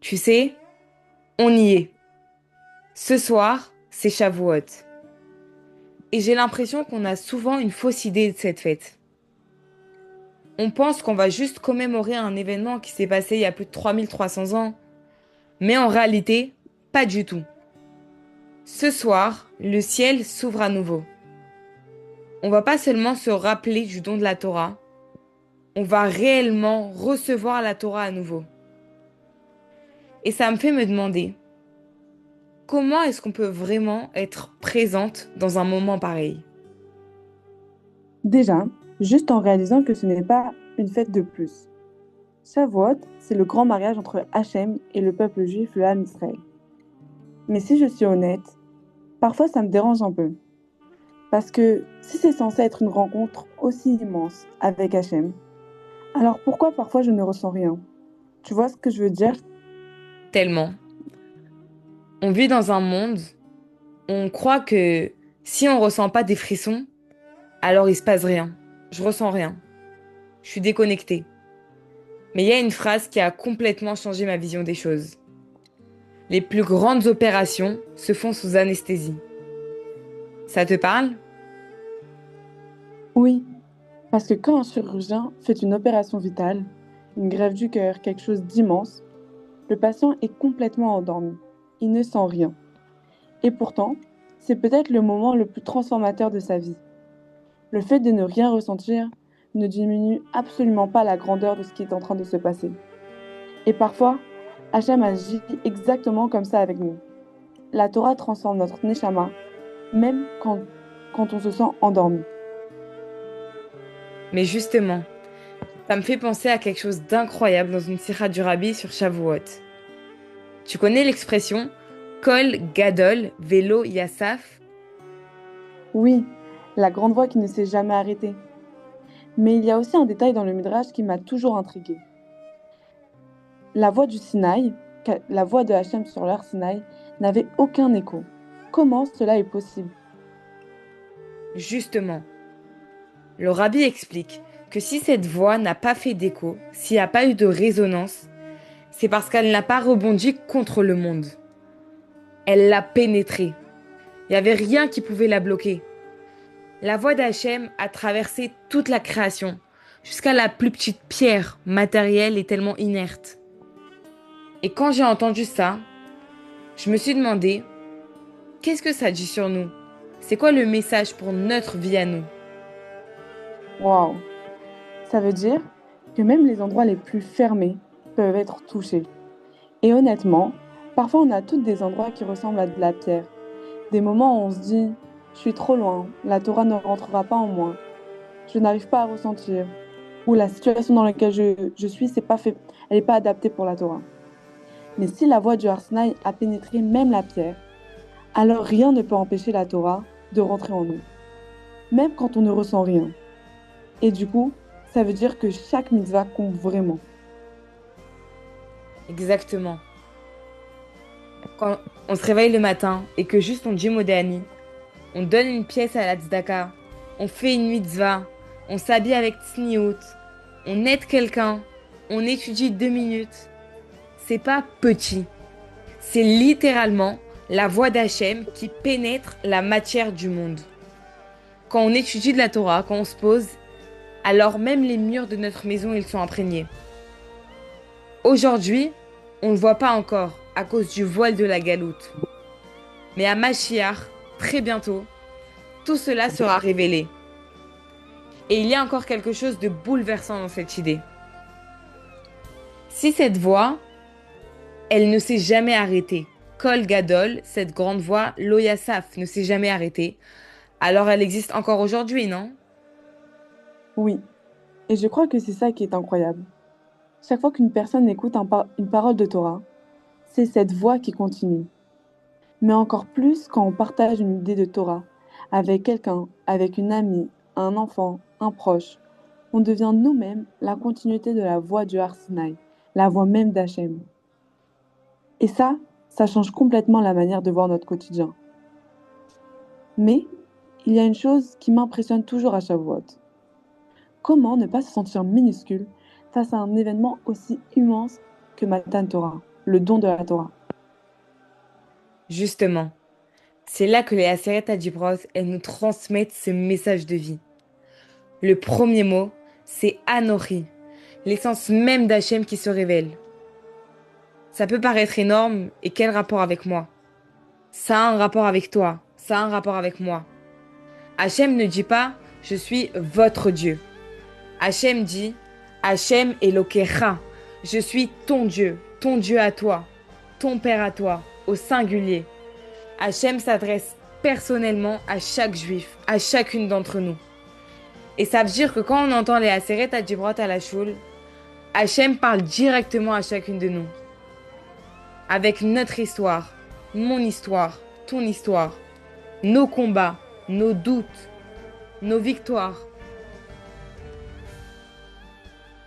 Tu sais, on y est. Ce soir, c'est Shavuot. Et j'ai l'impression qu'on a souvent une fausse idée de cette fête. On pense qu'on va juste commémorer un événement qui s'est passé il y a plus de 3300 ans. Mais en réalité, pas du tout. Ce soir, le ciel s'ouvre à nouveau. On va pas seulement se rappeler du don de la Torah, on va réellement recevoir la Torah à nouveau. Et ça me fait me demander, comment est-ce qu'on peut vraiment être présente dans un moment pareil? Déjà, juste en réalisant que ce n'est pas une fête de plus. Shavuot, c'est le grand mariage entre Hachem et le peuple juif, le Ham Israël. Mais si je suis honnête, parfois ça me dérange un peu. Parce que si c'est censé être une rencontre aussi immense avec Hachem, alors pourquoi parfois je ne ressens rien? Tu vois ce que je veux dire? Tellement. On vit dans un monde où on croit que si on ressent pas des frissons, alors il se passe rien. Je ressens rien. Je suis déconnectée. Mais il y a une phrase qui a complètement changé ma vision des choses. Les plus grandes opérations se font sous anesthésie. Ça te parle? Oui, parce que quand un chirurgien fait une opération vitale, une greffe du cœur, quelque chose d'immense, le patient est complètement endormi. Il ne sent rien. Et pourtant, c'est peut-être le moment le plus transformateur de sa vie. Le fait de ne rien ressentir ne diminue absolument pas la grandeur de ce qui est en train de se passer. Et parfois, Hachem agit exactement comme ça avec nous. La Torah transforme notre neshama, même quand on se sent endormi. Mais justement, ça me fait penser à quelque chose d'incroyable dans une sira du Rabbi sur Shavuot. Tu connais l'expression Kol Gadol Velo Yassaf? Oui, la grande voix qui ne s'est jamais arrêtée. Mais il y a aussi un détail dans le Midrash qui m'a toujours intriguée. La voix du Sinaï, la voix de Hachem sur leur Sinaï, n'avait aucun écho. Comment cela est possible? Justement, le Rabbi explique que si cette voix n'a pas fait d'écho, s'il n'y a pas eu de résonance, c'est parce qu'elle n'a pas rebondi contre le monde. Elle l'a pénétré. Il n'y avait rien qui pouvait la bloquer. La voix d'Hachem a traversé toute la création, jusqu'à la plus petite pierre matérielle et tellement inerte. Et quand j'ai entendu ça, je me suis demandé, qu'est-ce que ça dit sur nous? C'est quoi le message pour notre vie à nous? Waouh! Ça veut dire que même les endroits les plus fermés peuvent être touchés. Et honnêtement, parfois on a toutes des endroits qui ressemblent à de la pierre. Des moments où on se dit, je suis trop loin, la Torah ne rentrera pas en moi, je n'arrive pas à ressentir, ou la situation dans laquelle je suis, c'est pas fait, elle n'est pas adaptée pour la Torah. Mais si la voix du Harsnaï a pénétré même la pierre, alors rien ne peut empêcher la Torah de rentrer en nous, même quand on ne ressent rien. Et du coup, ça veut dire que chaque mitzvah compte vraiment. Exactement. Quand on se réveille le matin et que juste on dit Modéani, on donne une pièce à la tzedaka, on fait une mitzvah, on s'habille avec tsniout, on aide quelqu'un, on étudie 2 minutes. C'est pas petit. C'est littéralement la voix d'Hachem qui pénètre la matière du monde. Quand on étudie de la Torah, quand on se pose, alors même les murs de notre maison, ils sont imprégnés. Aujourd'hui, on ne le voit pas encore à cause du voile de la galoute. Mais à Mashiach, très bientôt, tout cela sera révélé. Et il y a encore quelque chose de bouleversant dans cette idée. Si cette voix, elle ne s'est jamais arrêtée, Kol Gadol, cette grande voix, Loyasaf, ne s'est jamais arrêtée, alors elle existe encore aujourd'hui, non? Oui, et je crois que c'est ça qui est incroyable. Chaque fois qu'une personne écoute une parole de Torah, c'est cette voix qui continue. Mais encore plus quand on partage une idée de Torah avec quelqu'un, avec une amie, un enfant, un proche, on devient nous-mêmes la continuité de la voix du Har Sinaï, la voix même d'Hachem. Et ça change complètement la manière de voir notre quotidien. Mais il y a une chose qui m'impressionne toujours à Shavuot. Comment ne pas se sentir minuscule face à un événement aussi immense que Matan Torah? le don de la Torah. Justement, c'est là que les Aseret Adibros, elles nous transmettent ce message de vie. Le premier mot, c'est Anochi, l'essence même d'Hachem qui se révèle. Ça peut paraître énorme, et quel rapport avec moi? Ça a un rapport avec toi, ça a un rapport avec moi. Hachem ne dit pas je suis votre Dieu. Hachem dit Hachem Elokecha, je suis ton Dieu à toi, ton Père à toi, au singulier. Hachem s'adresse personnellement à chaque juif, à chacune d'entre nous. Et ça veut dire que quand on entend les Aseret Adjibrot à la Shul, Hachem parle directement à chacune de nous. Avec notre histoire, mon histoire, ton histoire, nos combats, nos doutes, nos victoires.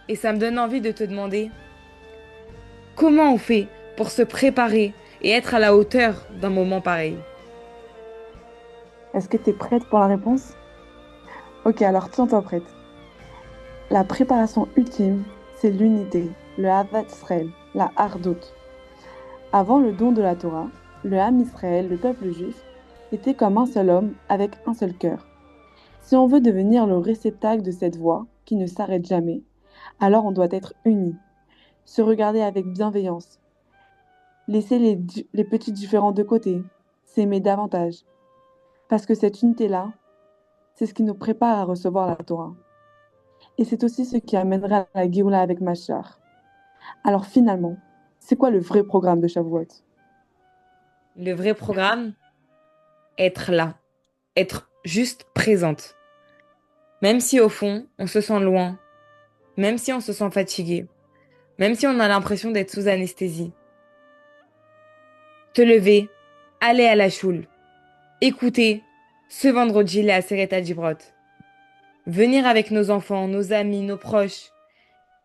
Et ça me donne envie de te demander, comment on fait pour se préparer et être à la hauteur d'un moment pareil? Est-ce que tu es prête pour la réponse? Ok, alors tiens-toi prête. La préparation ultime, c'est l'unité, le Havat Israël, la Hardout. Avant le don de la Torah, le Ham Israël, le peuple juif, était comme un seul homme avec un seul cœur. Si on veut devenir le réceptacle de cette voix qui ne s'arrête jamais, alors on doit être unis, se regarder avec bienveillance, laisser les petits différends de côté, s'aimer davantage. Parce que cette unité-là, c'est ce qui nous prépare à recevoir la Torah. Et c'est aussi ce qui amènera à la Géoula avec Mashiach. Alors finalement, c'est quoi le vrai programme de Shavuot? Le vrai programme, être là, être juste présente. Même si au fond, on se sent loin, même si on se sent fatigué, même si on a l'impression d'être sous anesthésie. Te lever, aller à la choule, écouter ce vendredi les Aseret Adjibrot. Venir avec nos enfants, nos amis, nos proches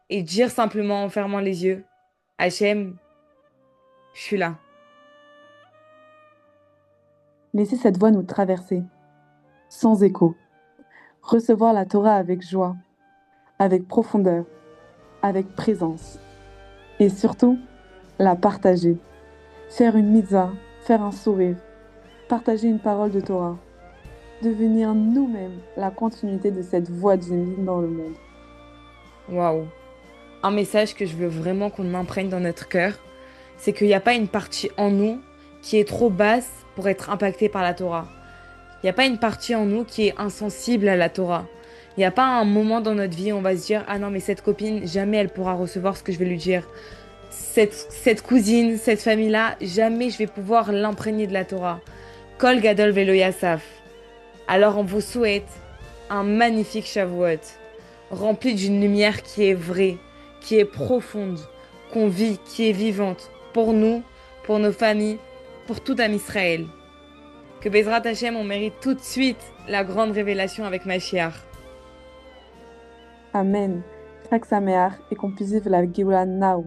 et dire simplement en fermant les yeux, Hachem, je suis là. Laisser cette voix nous traverser, sans écho. Recevoir la Torah avec joie, avec profondeur, avec présence. Et surtout, la partager. Faire une mitzvah, faire un sourire, partager une parole de Torah. Devenir nous-mêmes la continuité de cette voix divine dans le monde. Waouh. Un message que je veux vraiment qu'on imprègne dans notre cœur, c'est qu'il n'y a pas une partie en nous qui est trop basse pour être impactée par la Torah. Il n'y a pas une partie en nous qui est insensible à la Torah. Il n'y a pas un moment dans notre vie où on va se dire, ah non, mais cette copine, jamais elle pourra recevoir ce que je vais lui dire. Cette cousine, cette famille-là, jamais je vais pouvoir l'imprégner de la Torah. Kol Gadol Velo Yasaf. Alors on vous souhaite un magnifique Shavuot, rempli d'une lumière qui est vraie, qui est profonde, qu'on vit, qui est vivante, pour nous, pour nos familles, pour tout Am Israël. Que Bezrat Hashem, on mérite tout de suite la grande révélation avec Mashiach. Amen. Chag Sameach et qu'on puisse vivre la Géoula now.